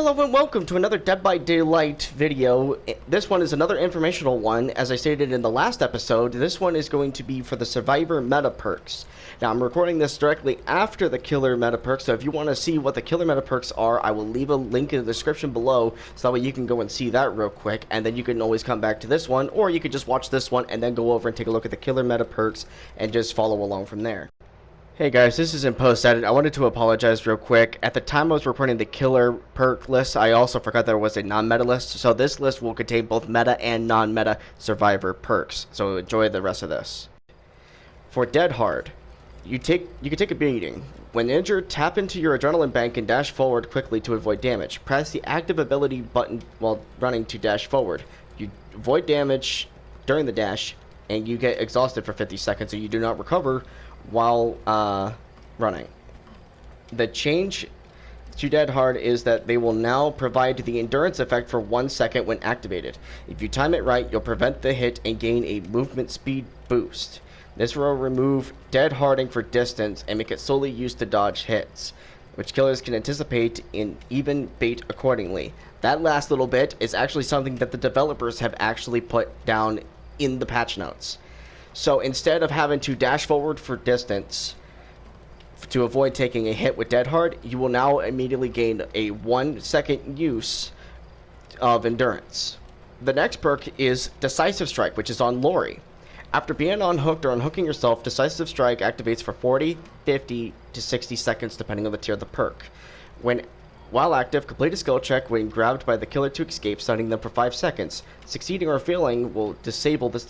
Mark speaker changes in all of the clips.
Speaker 1: Hello and welcome to another Dead by Daylight video. This one is another informational one. As I stated in the last episode, this one is going to be for the Survivor meta perks. Now, I'm recording this directly after the killer meta perks, so if you want to see what the killer meta perks are, I will leave a link in the description below, so that way you can go and see that real quick, and then you can always come back to this one, or you could just watch this one and then go over and take a look at the killer meta perks and just follow along from there. Hey guys, this is in post-edit. I wanted to apologize real quick. At the time I was recording the killer perk list, I also forgot there was a non-meta list, so this list will contain both meta and non-meta survivor perks. So enjoy the rest of this. For Dead Hard, you can take a beating. When injured, tap into your adrenaline bank and dash forward quickly to avoid damage. Press the active ability button while running to dash forward. You avoid damage during the dash, and you get exhausted for 50 seconds, so you do not recover while running. The change to Dead Hard is that they will now provide the endurance effect for 1 second when activated. If you time it right, you'll prevent the hit and gain a movement speed boost. This will remove Dead Harding for distance and make it solely used to dodge hits, which killers can anticipate and even bait accordingly. That last little bit is actually something that the developers have actually put down in the patch notes. So instead of having to dash forward for distance to avoid taking a hit with Dead Hard, you will now immediately gain a 1 second use of endurance. The next perk is Decisive Strike, which is on Lori. After being unhooked or unhooking yourself, Decisive Strike activates for 40, 50, to 60 seconds depending on the tier of the perk. While active, complete a skill check when grabbed by the killer to escape, stunning them for 5 seconds. Succeeding or failing will disable this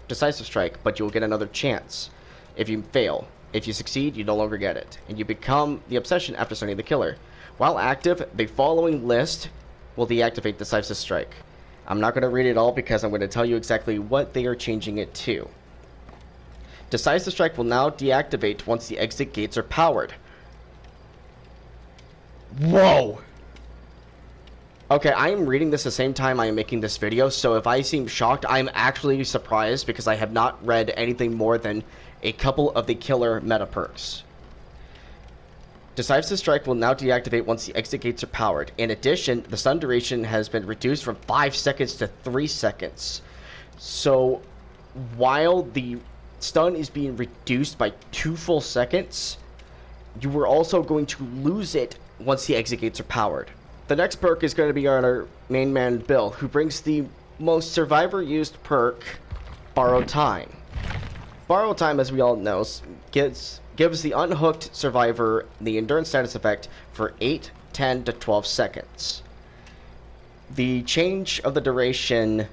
Speaker 1: Decisive Strike, but you will get another chance if you fail. If you succeed, you no longer get it, and you become the obsession after stunning the killer. While active, the following list will deactivate Decisive Strike. I'm not going to read it all because I'm going to tell you exactly what they are changing it to. Decisive Strike will now deactivate once the exit gates are powered. Whoa! Okay, I am reading this the same time I am making this video, so if I seem shocked, I'm actually surprised because I have not read anything more than a couple of the killer meta perks. Decisive Strike will now deactivate once the exit gates are powered. In addition, the stun duration has been reduced from 5 seconds to 3 seconds. So, while the stun is being reduced by 2 full seconds, you were also going to lose it once the exit gates are powered. The next perk is going to be our main man Bill, who brings the most survivor used perk, Borrow Time. Borrow Time, as we all know, gives the unhooked survivor the endurance status effect for 8, 10, to 12 seconds. The change of the duration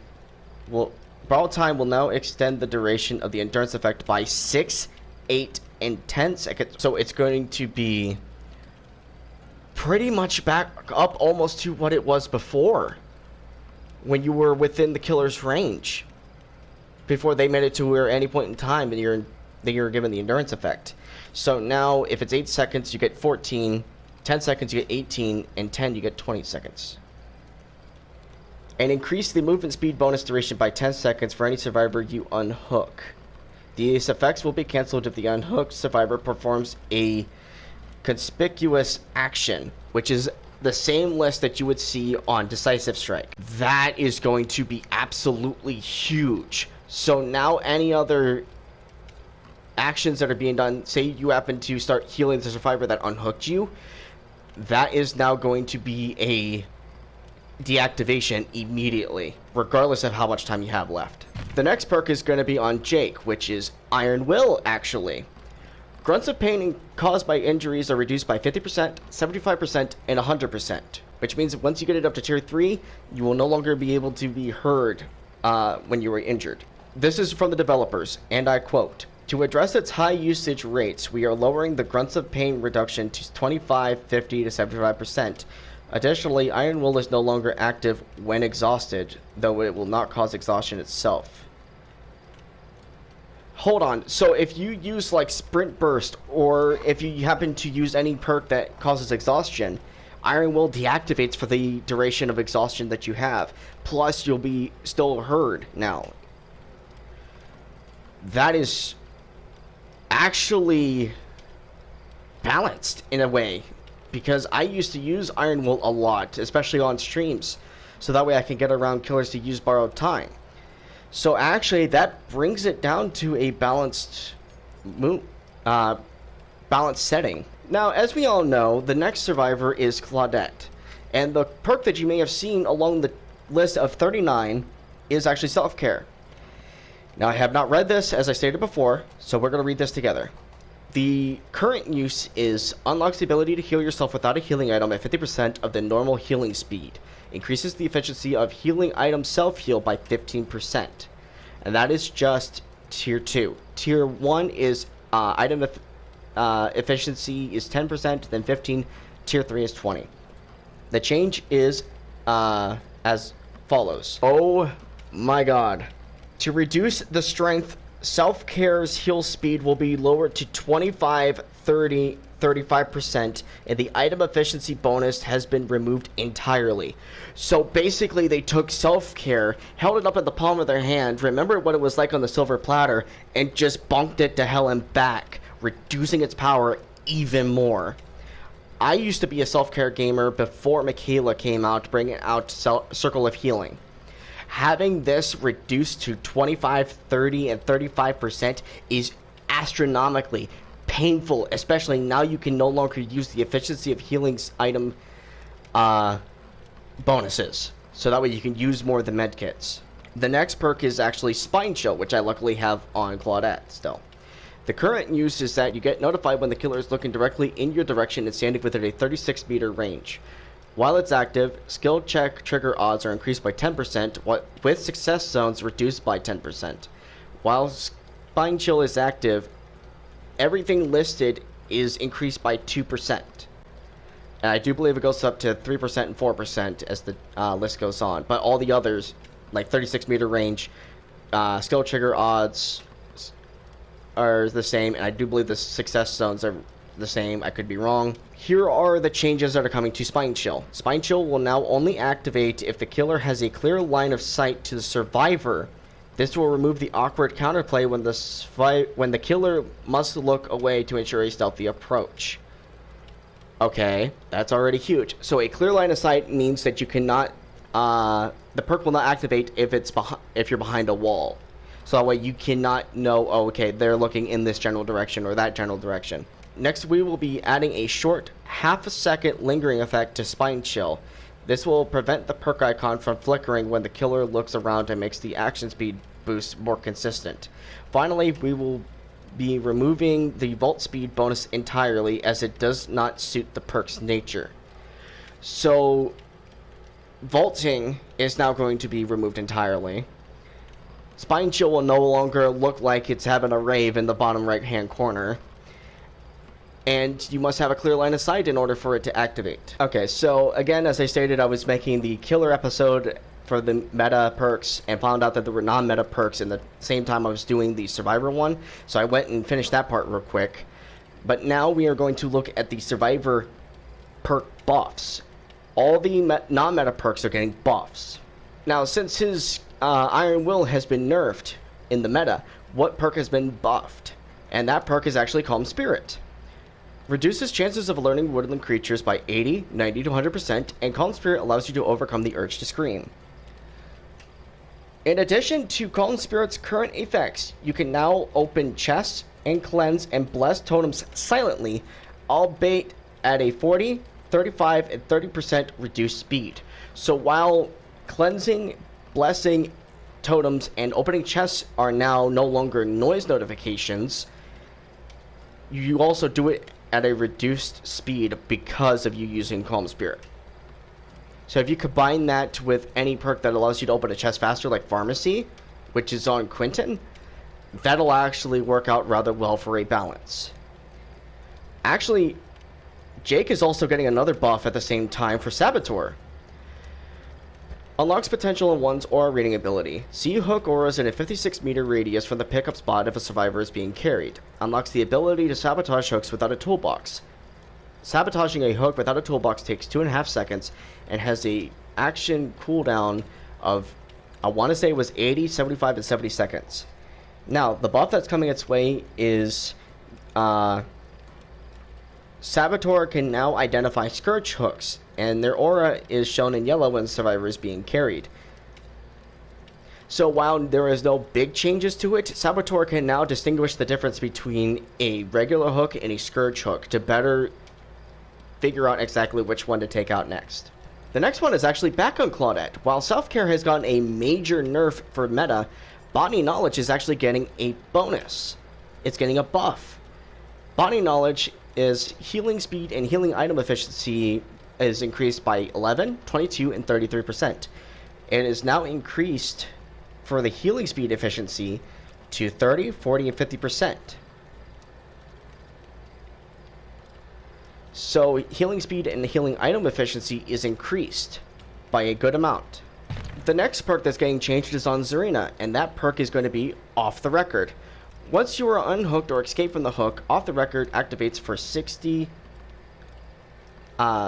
Speaker 1: Borrow Time will now extend the duration of the endurance effect by 6, 8, and 10 seconds. So it's going to be pretty much back up almost to what it was before, when you were within the killer's range, before they made it to where any point in time that you're given the endurance effect. So now if it's 8 seconds you get 14, 10 seconds you get 18, and 10 you get 20 seconds. And increase the movement speed bonus duration by 10 seconds for any survivor you unhook. These effects will be cancelled if the unhooked survivor performs a conspicuous action, which is the same list that you would see on Decisive Strike. That is going to be absolutely huge. So now any other actions that are being done, say you happen to start healing the survivor that unhooked you, that is now going to be a deactivation immediately, regardless of how much time you have left. The next perk is going to be on Jake, which is Iron Will, actually. Grunts of pain caused by injuries are reduced by 50%, 75%, and 100%, which means that once you get it up to tier 3, you will no longer be able to be heard when you were injured. This is from the developers, and I quote, "To address its high usage rates, we are lowering the grunts of pain reduction to 25, 50, to 75%. Additionally, Iron Will is no longer active when exhausted, though it will not cause exhaustion itself." Hold on, so if you use like Sprint Burst, or if you happen to use any perk that causes exhaustion, Iron Will deactivates for the duration of exhaustion that you have. Plus, you'll be still heard now. That is actually balanced in a way, because I used to use Iron Will a lot, especially on streams, so that way I can get around killers to use borrowed time. So actually, that brings it down to a balanced setting. Now, as we all know, the next survivor is Claudette, and the perk that you may have seen along the list of 39 is actually SelfCare. Now, I have not read this, as I stated before, so we're going to read this together. The current use is unlocks the ability to heal yourself without a healing item at 50% of the normal healing speed. Increases the efficiency of healing item self-heal by 15%. And that is just Tier 2. Tier 1 is item efficiency is 10%, then 15. Tier 3 is 20. The change is as follows. Oh my god. To reduce the strength, SelfCare's heal speed will be lowered to 25, 30, 35%, and the item efficiency bonus has been removed entirely. So basically they took SelfCare, held it up at the palm of their hand, remembered what it was like on the silver platter, and just bonked it to hell and back, reducing its power even more. I used to be a SelfCare gamer before Michaela came out, bringing out Circle of Healing. Having this reduced to 25, 30, and 35% is astronomically painful, especially now you can no longer use the efficiency of healing's item bonuses. So that way you can use more of the medkits. The next perk is actually Spine Chill, which I luckily have on Claudette still. The current use is that you get notified when the killer is looking directly in your direction and standing within a 36 meter range. While it's active, skill check trigger odds are increased by 10%, with success zones reduced by 10%. While Spine Chill is active, everything listed is increased by 2%. And I do believe it goes up to 3% and 4% as the list goes on. But all the others, like 36 meter range, skill trigger odds are the same, and I do believe the success zones are the same. I could be wrong. Here are the changes that are coming to Spine Chill. Spine Chill will now only activate if the killer has a clear line of sight to the survivor. This will remove the awkward counterplay when the killer must look away to ensure a stealthy approach. Okay, that's already huge. So a clear line of sight means that you cannot, the perk will not activate if you're behind a wall. So that way you cannot know, oh, okay, they're looking in this general direction or that general direction. Next, we will be adding a short half-a-second lingering effect to Spine Chill. This will prevent the perk icon from flickering when the killer looks around and makes the action speed boost more consistent. Finally, we will be removing the vault speed bonus entirely, as it does not suit the perk's nature. So, vaulting is now going to be removed entirely. Spine Chill will no longer look like it's having a rave in the bottom right hand corner. And you must have a clear line of sight in order for it to activate. Okay, so again, as I stated, I was making the killer episode for the meta perks and found out that there were non-meta perks in the same time I was doing the survivor one. So I went and finished that part real quick. But now we are going to look at the survivor perk buffs. All the non-meta perks are getting buffs. Now, since his Iron Will has been nerfed in the meta, what perk has been buffed? And that perk is actually Calm Spirit. Reduces chances of alerting woodland creatures by 80, 90 to 100%, and Calm Spirit allows you to overcome the urge to scream. In addition to Calm Spirit's current effects, you can now open chests and cleanse and bless totems silently, albeit at a 40, 35, and 30% reduced speed. So while cleansing, blessing totems, and opening chests are now no longer noise notifications, you also do it at a reduced speed because of you using Calm Spirit. So if you combine that with any perk that allows you to open a chest faster, like Pharmacy, which is on Quentin, that'll actually work out rather well for a balance. Actually, Jake is also getting another buff at the same time for Saboteur. Unlocks potential in one's aura reading ability. See hook auras in a 56 meter radius from the pickup spot if a survivor is being carried. Unlocks the ability to sabotage hooks without a toolbox. Sabotaging a hook without a toolbox takes 2.5 seconds and has a action cooldown of, I want to say it was 80, 75, and 70 seconds. Now, the buff that's coming its way is Saboteur can now identify scourge hooks, and their aura is shown in yellow when the survivor is being carried. So while there is no big changes to it, Saboteur can now distinguish the difference between a regular hook and a scourge hook to better figure out exactly which one to take out next. The next one is actually back on Claudette. While SelfCare has gotten a major nerf for meta, Botany Knowledge is actually getting a bonus. It's getting a buff. Botany Knowledge is healing speed and healing item efficiency is increased by 11, 22, and 33%. It is now increased for the healing speed efficiency to 30, 40, and 50%. So healing speed and healing item efficiency is increased by a good amount. The next perk that's getting changed is on Zarina, and that perk is going to be Off the Record. Once you are unhooked or escape from the hook, Off the Record activates for 60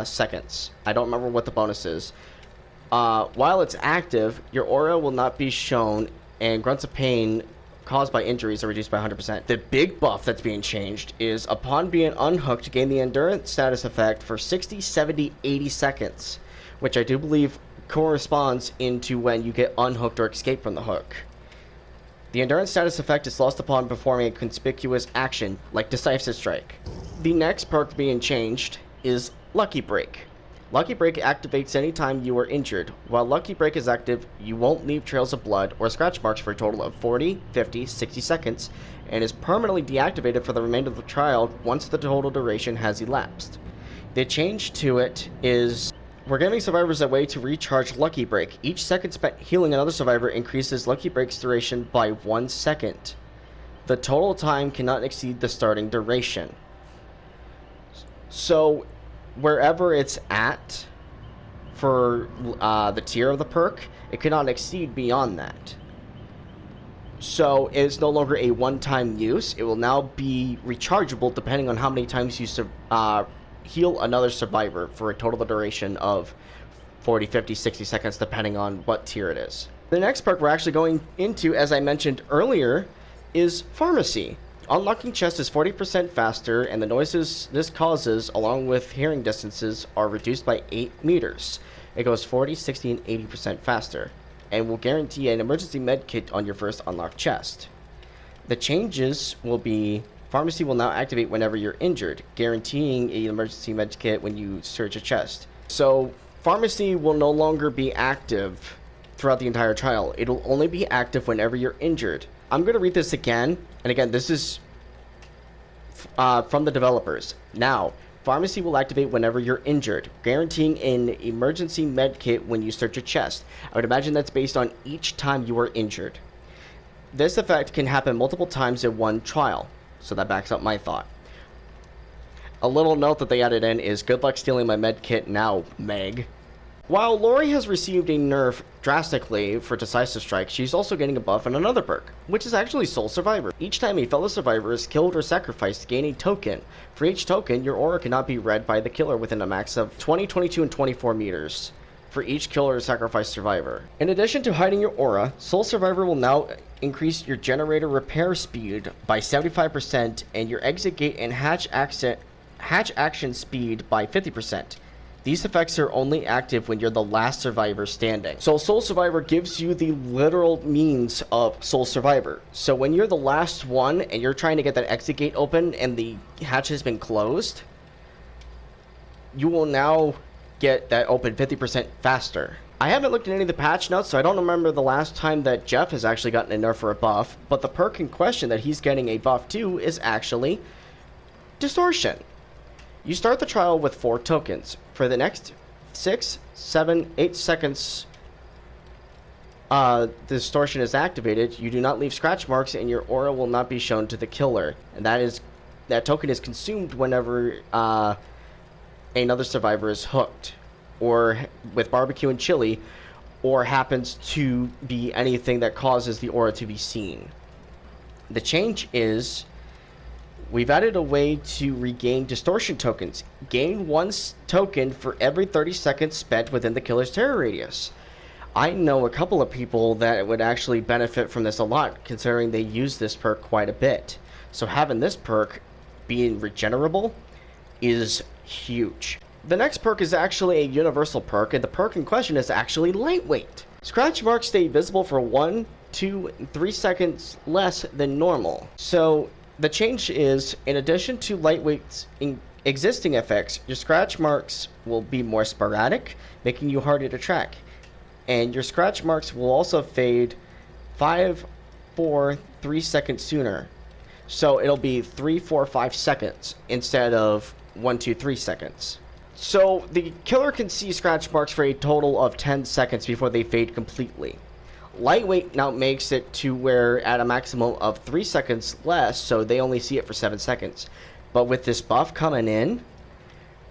Speaker 1: seconds. I don't remember what the bonus is. While it's active, your aura will not be shown, and grunts of pain caused by injuries are reduced by 100%. The big buff that's being changed is upon being unhooked, gain the endurance status effect for 60, 70, 80 seconds, which I do believe corresponds into when you get unhooked or escape from the hook. The endurance status effect is lost upon performing a conspicuous action, like Decisive Strike. The next perk being changed is Lucky Break. Lucky Break activates anytime you are injured. While Lucky Break is active, you won't leave trails of blood or scratch marks for a total of 40, 50, 60 seconds, and is permanently deactivated for the remainder of the trial once the total duration has elapsed. The change to it is we're giving survivors a way to recharge Lucky Break. Each second spent healing another survivor increases Lucky Break's duration by 1 second. The total time cannot exceed the starting duration. So wherever it's at for the tier of the perk, it cannot exceed beyond that. So it's no longer a one-time use. It will now be rechargeable depending on how many times you heal another survivor for a total duration of 40, 50, 60 seconds depending on what tier it is. The next perk we're actually going into, as I mentioned earlier, is Pharmacy. Unlocking chests is 40% faster, and the noises this causes, along with hearing distances, are reduced by 8 meters. It goes 40, 60, and 80% faster, and will guarantee an emergency med kit on your first unlocked chest. The changes will be Pharmacy will now activate whenever you're injured, guaranteeing an emergency med kit when you search a chest. So Pharmacy will no longer be active throughout the entire trial. It'll only be active whenever you're injured. I'm going to read this again, and again, this is from the developers. Now, Pharmacy will activate whenever you're injured, guaranteeing an emergency med kit when you search a chest. I would imagine that's based on each time you are injured. This effect can happen multiple times in one trial, so that backs up my thought. A little note that they added in is, good luck stealing my med kit now, Meg. While Lori has received a nerf drastically for Decisive Strike, she's also getting a buff on another perk, which is actually Sole Survivor. Each time a fellow survivor is killed or sacrificed, gain a token. For each token, your aura cannot be read by the killer within a max of 20, 22, and 24 meters for each kill or sacrificed survivor. In addition to hiding your aura, Sole Survivor will now increase your generator repair speed by 75% and your exit gate and hatch action speed by 50%. These effects are only active when you're the last survivor standing. So Sole Survivor gives you the literal means of Sole Survivor. So when you're the last one and you're trying to get that exit gate open and the hatch has been closed, you will now get that open 50% faster. I haven't looked at any of the patch notes, so I don't remember the last time that Jeff has actually gotten a nerf or a buff, but the perk in question that he's getting a buff to is actually Distortion. You start the trial with 4 tokens. For the next 6, 7, 8 seconds the Distortion is activated, you do not leave scratch marks and your aura will not be shown to the killer. And that token is consumed whenever another survivor is hooked, or with barbecue and chili, or happens to be anything that causes the aura to be seen. The change is we've added a way to regain Distortion tokens. Gain 1 token for every 30 seconds spent within the killer's terror radius. I know a couple of people that would actually benefit from this a lot, considering they use this perk quite a bit. So having this perk being regenerable is huge. The next perk is actually a universal perk, and the perk in question is actually lightweight. Scratch marks stay visible for 1, 2, and 3 seconds less than normal. So the change is, in addition to lightweight's existing effects, your scratch marks will be more sporadic, making you harder to track. And your scratch marks will also fade 5, 4, 3 seconds sooner. So it'll be 3, 4, 5 seconds instead of 1, 2, 3 seconds. So the killer can see scratch marks for a total of 10 seconds before they fade completely. Lightweight now makes it to where at a maximum of 3 seconds less, so they only see it for 7 seconds. But with this buff coming in,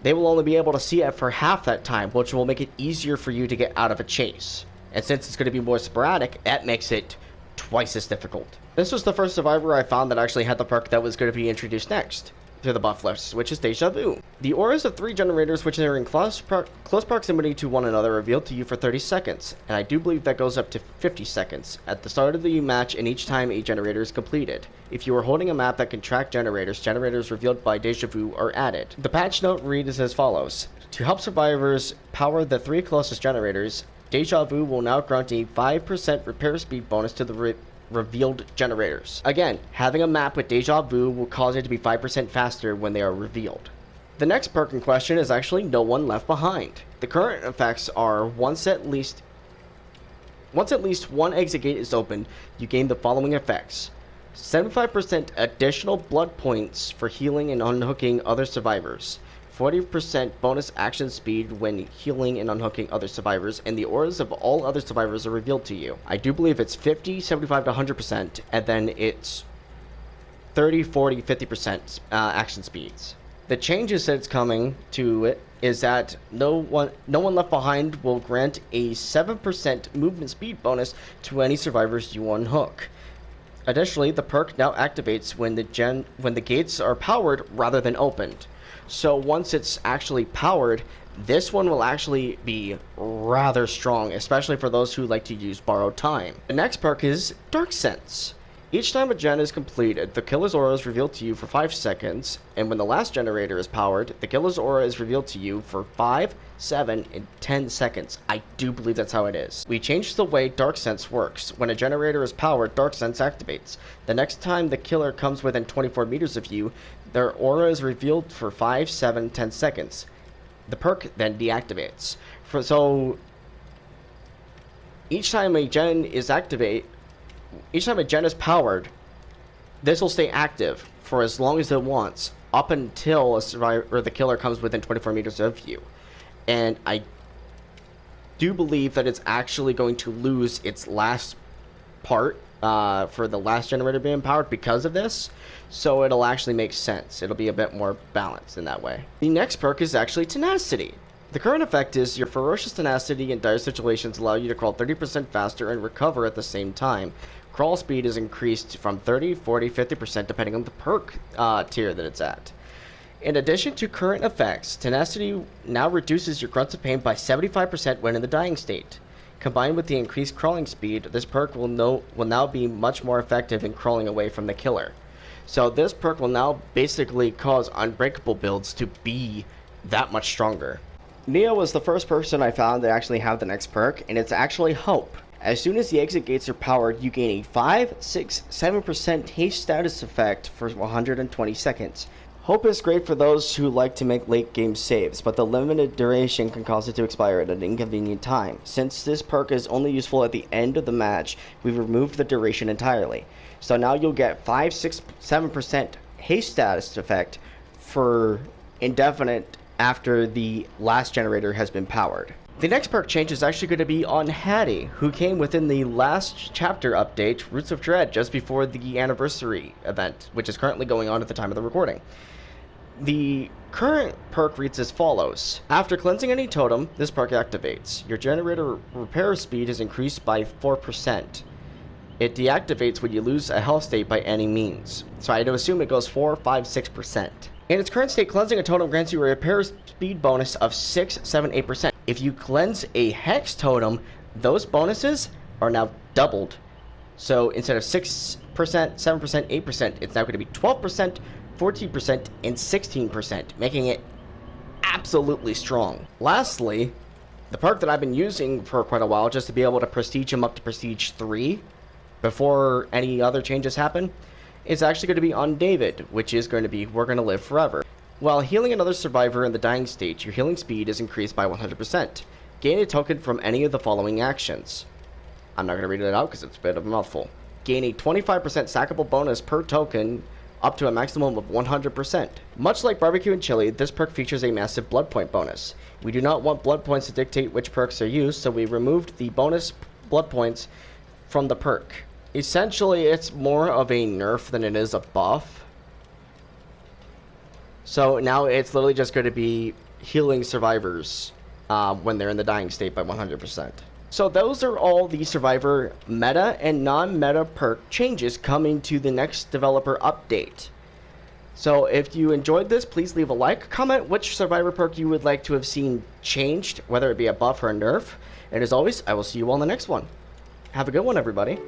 Speaker 1: they will only be able to see it for half that time, which will make it easier for you to get out of a chase. And since it's going to be more sporadic, that makes it twice as difficult. This was the first survivor I found that actually had the perk that was going to be introduced next to the buff list, which is Deja Vu. The auras of 3 generators which are in close proximity to one another are revealed to you for 30 seconds, and I do believe that goes up to 50 seconds at the start of the match and each time a generator is completed. If you are holding a map that can track generators, generators revealed by Deja Vu are added. The patch note reads as follows: to help survivors power the 3 closest generators, Deja Vu will now grant a 5% repair speed bonus to the revealed generators. Again, having a map with Deja Vu will cause it to be 5% faster when they are revealed. The next perk in question is actually No One Left Behind. The current effects are once at least one exit gate is opened, you gain the following effects: 75% additional blood points for healing and unhooking other survivors, 40% bonus action speed when healing and unhooking other survivors, and the auras of all other survivors are revealed to you. I do believe it's 50, 75 to 100%, and then it's 30, 40, 50% action speeds. The changes that's coming to it is that No One Left Behind will grant a 7% movement speed bonus to any survivors you unhook. Additionally, the perk now activates when the gates are powered rather than opened. So once it's actually powered, this one will actually be rather strong, especially for those who like to use borrowed time. The next perk is Dark Sense. Each time a gen is completed, the killer's aura is revealed to you for 5 seconds, and when the last generator is powered, the killer's aura is revealed to you for 5, 7, and 10 seconds. I do believe that's how it is. We changed the way Dark Sense works. When a generator is powered, Dark Sense activates. The next time the killer comes within 24 meters of you, their aura is revealed for 5, 7, 10 seconds. The perk then deactivates. So each time a gen is powered, this will stay active for as long as it wants, up until a survivor or the killer comes within 24 meters of you. And I do believe that it's actually going to lose its last part for the last generator being powered because of this, so it'll actually make sense. It'll be a bit more balanced in that way. The next perk is actually Tenacity. The current effect is your ferocious tenacity in dire situations allow you to crawl 30% faster and recover at the same time. Crawl speed is increased from 30, 40, 50% depending on the perk tier that it's at. In addition to current effects, Tenacity now reduces your grunts of pain by 75% when in the dying state. Combined with the increased crawling speed, this perk will now be much more effective in crawling away from the killer. So this perk will now basically cause unbreakable builds to be that much stronger. Neo was the first person I found to actually have the next perk, and it's actually Hope. As soon as the exit gates are powered, you gain a 5, 6, 7% haste status effect for 120 seconds. Hope is great for those who like to make late game saves, but the limited duration can cause it to expire at an inconvenient time. Since this perk is only useful at the end of the match, we've removed the duration entirely. So now you'll get 5, 6, 7% haste status effect for indefinite after the last generator has been powered. The next perk change is actually going to be on Hattie, who came within the last chapter update, Roots of Dread, just before the anniversary event, which is currently going on at the time of the recording. The current perk reads as follows. After cleansing any totem, this perk activates. Your generator repair speed is increased by 4%. It deactivates when you lose a health state by any means. So I'd assume it goes 4, 5, 6%. In its current state, cleansing a totem grants you a repair speed bonus of 6, 7, 8%. If you cleanse a hex totem, those bonuses are now doubled. So instead of 6%, 7%, 8%, it's now going to be 12%, 14%, and 16%, making it absolutely strong. Lastly, the perk that I've been using for quite a while just to be able to prestige him up to prestige 3 before any other changes happen is actually going to be on David, which is going to be We're Going to Live Forever. While healing another survivor in the dying state, your healing speed is increased by 100%. Gain a token from any of the following actions. I'm not going to read it out because it's a bit of a mouthful. Gain a 25% stackable bonus per token up to a maximum of 100%. Much like barbecue and chili, this perk features a massive blood point bonus. We do not want blood points to dictate which perks are used, so we removed the bonus blood points from the perk. Essentially, it's more of a nerf than it is a buff. So now it's literally just going to be healing survivors when they're in the dying state by 100%. So those are all the survivor meta and non-meta perk changes coming to the next developer update. So if you enjoyed this, please leave a like, comment which survivor perk you would like to have seen changed, whether it be a buff or a nerf. And as always, I will see you all in the next one. Have a good one, everybody.